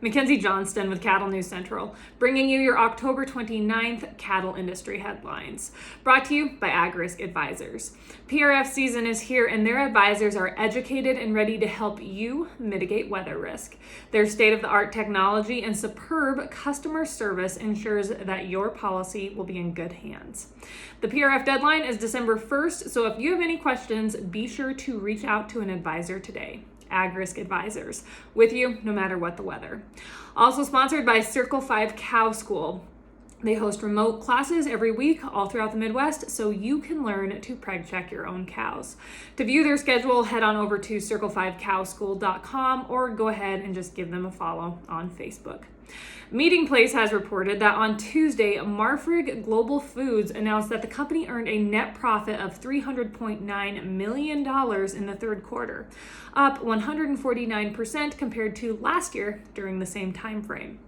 Mackenzie Johnston with Cattle News Central, bringing you your October 29th cattle industry headlines. Brought to you by AgRisk Advisors. PRF season is here and their advisors are educated and ready to help you mitigate weather risk. Their state-of-the-art technology and superb customer service ensures that your policy will be in good hands. The PRF deadline is December 1st, so if you have any questions, be sure to reach out to an advisor today. AgRisk Advisors, with you no matter what the weather. Also sponsored by Circle 5 Cow School. They host remote classes every week all throughout the Midwest so you can learn to preg check your own cows. To view their schedule, head on over to circle5cowschool.com or go ahead and just give them a follow on Facebook. Meeting Place has reported that on Tuesday, Marfrig Global Foods announced that the company earned a net profit of $300.9 million in the third quarter, up 149% compared to last year during the same time frame.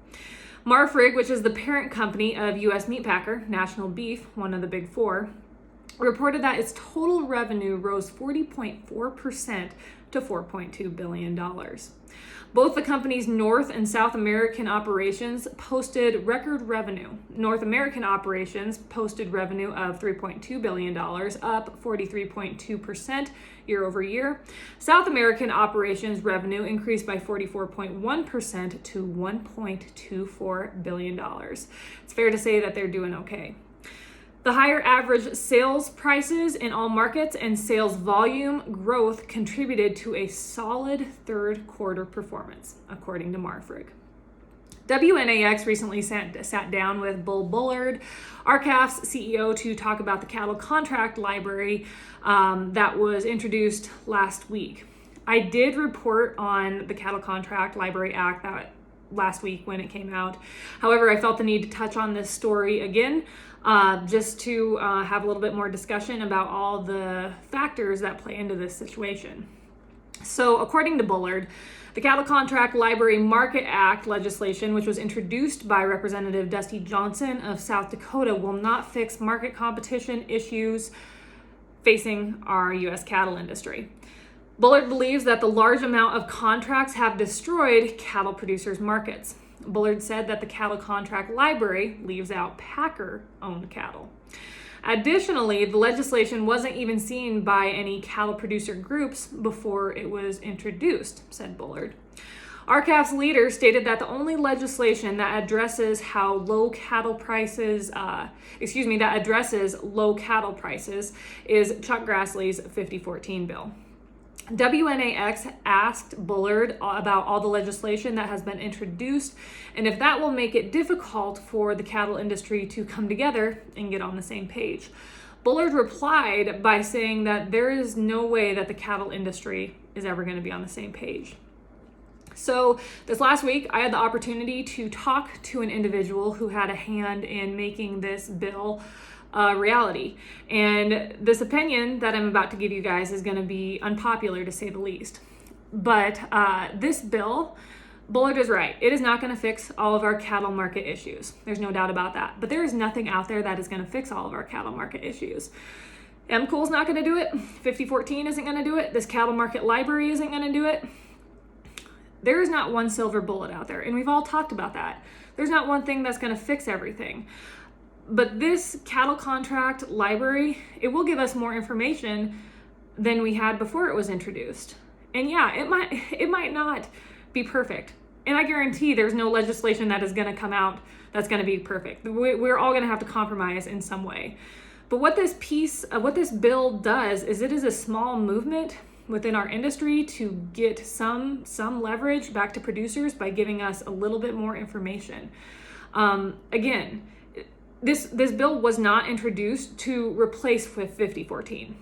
Marfrig, which is the parent company of U.S. meatpacker National Beef, one of the big four, reported that its total revenue rose 40.4% to $4.2 billion. Both the company's North and South American operations posted record revenue. North American operations posted revenue of $3.2 billion, up 43.2% year over year. South American operations revenue increased by 44.1% to $1.24 billion. It's fair to say that they're doing okay. The higher average sales prices in all markets and sales volume growth contributed to a solid third quarter performance, according to Marfrig. WNAX recently sat down with Bullard, RCALF's CEO, to talk about the cattle contract library that was introduced last week. I did report on the Cattle Contract Library Act that last week when it came out. However, I felt the need to touch on this story again, just to have a little bit more discussion about all the factors that play into this situation. So according to Bullard, the Cattle Contract Library Market Act legislation, which was introduced by Representative Dusty Johnson of South Dakota, will not fix market competition issues facing our U.S. cattle industry. Bullard believes that the large amount of contracts have destroyed cattle producers' markets. Bullard said that the Cattle Contract Library leaves out packer-owned cattle. Additionally, the legislation wasn't even seen by any cattle producer groups before it was introduced, said Bullard. RCALF's leader stated that the only legislation that addresses low cattle prices is Chuck Grassley's 5014 bill. WNAX asked Bullard about all the legislation that has been introduced and if that will make it difficult for the cattle industry to come together and get on the same page. Bullard replied by saying that there is no way that the cattle industry is ever going to be on the same page. So this last week, I had the opportunity to talk to an individual who had a hand in making this bill reality. And this opinion that I'm about to give you guys is going to be unpopular to say the least. But this bill, Bullard is right. It is not going to fix all of our cattle market issues. There's no doubt about that. But there is nothing out there that is going to fix all of our cattle market issues. MCOOL's not going to do it. 5014 isn't going to do it. This cattle market library isn't going to do it. There is not one silver bullet out there. And we've all talked about that. There's not one thing that's going to fix everything. But this cattle contract library, it will give us more information than we had before it was introduced. And yeah, it might not be perfect. And I guarantee there's no legislation that is going to come out that's going to be perfect. We're all going to have to compromise in some way. But what this bill does is it is a small movement within our industry to get some leverage back to producers by giving us a little bit more information. Again, This bill was not introduced to replace with 5014.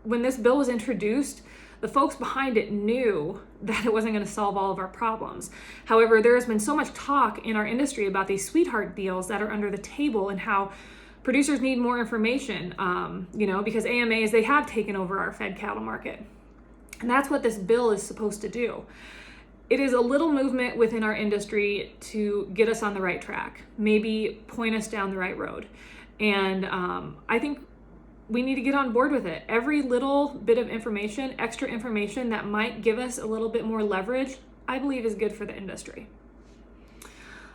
When this bill was introduced, the folks behind it knew that it wasn't going to solve all of our problems. However, there has been so much talk in our industry about these sweetheart deals that are under the table and how producers need more information, because AMAs, they have taken over our fed cattle market. And that's what this bill is supposed to do. It is a little movement within our industry to get us on the right track, maybe point us down the right road. And I think we need to get on board with it. Every little bit of information, extra information that might give us a little bit more leverage, I believe is good for the industry.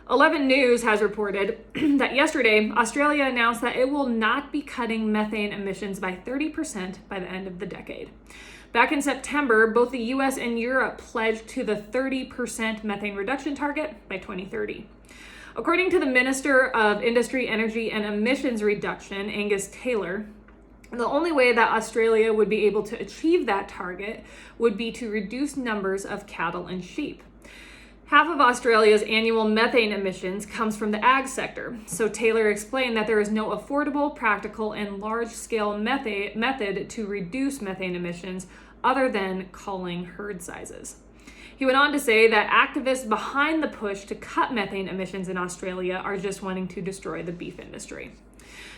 11 News has reported that yesterday, Australia announced that it will not be cutting methane emissions by 30% by the end of the decade. Back in September, both the US and Europe pledged to the 30% methane reduction target by 2030. According to the Minister of Industry, Energy and Emissions Reduction, Angus Taylor, the only way that Australia would be able to achieve that target would be to reduce numbers of cattle and sheep. Half of Australia's annual methane emissions comes from the ag sector. So Taylor explained that there is no affordable, practical, and large-scale method to reduce methane emissions other than culling herd sizes. He went on to say that activists behind the push to cut methane emissions in Australia are just wanting to destroy the beef industry.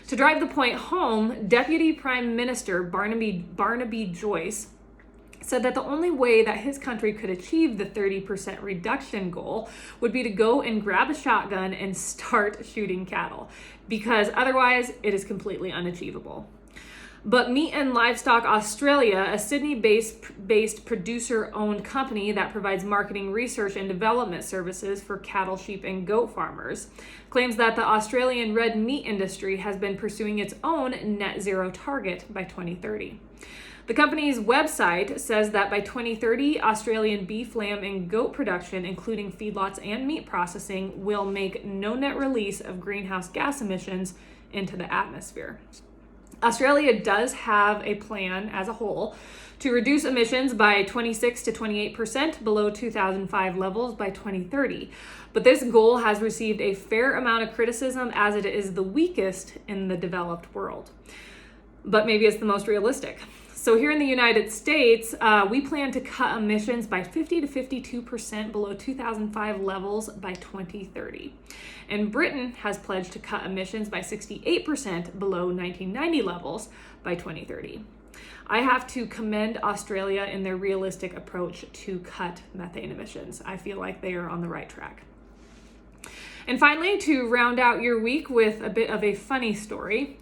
To drive the point home, Deputy Prime Minister Barnaby Joyce said that the only way that his country could achieve the 30% reduction goal would be to go and grab a shotgun and start shooting cattle, because otherwise it is completely unachievable. But Meat and Livestock Australia, a Sydney-based producer-owned company that provides marketing, research, and development services for cattle, sheep, and goat farmers, claims that the Australian red meat industry has been pursuing its own net zero target by 2030. The company's website says that by 2030, Australian beef, lamb, and goat production, including feedlots and meat processing, will make no net release of greenhouse gas emissions into the atmosphere. Australia does have a plan as a whole to reduce emissions by 26 to 28% below 2005 levels by 2030. But this goal has received a fair amount of criticism as it is the weakest in the developed world. But maybe it's the most realistic. So here in the United States, we plan to cut emissions by 50 to 52% below 2005 levels by 2030. And Britain has pledged to cut emissions by 68% below 1990 levels by 2030. I have to commend Australia in their realistic approach to cut methane emissions. I feel like they are on the right track. And finally, to round out your week with a bit of a funny story,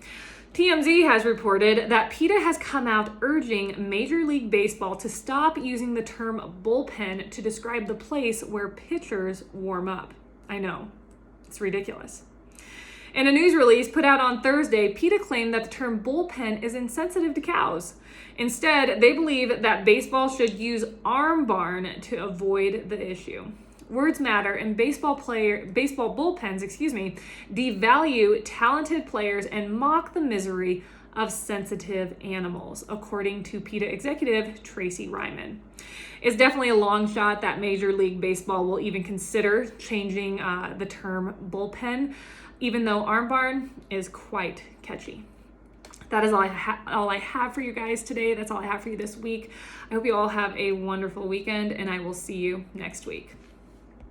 TMZ has reported that PETA has come out urging Major League Baseball to stop using the term bullpen to describe the place where pitchers warm up. I know, it's ridiculous. In a news release put out on Thursday, PETA claimed that the term bullpen is insensitive to cows. Instead, they believe that baseball should use arm barn to avoid the issue. Words matter, and baseball bullpens, devalue talented players and mock the misery of sensitive animals, according to PETA executive Tracy Ryman. It's definitely a long shot that Major League Baseball will even consider changing the term bullpen, even though arm barn is quite catchy. That is all I have for you guys today. That's all I have for you this week. I hope you all have a wonderful weekend, and I will see you next week.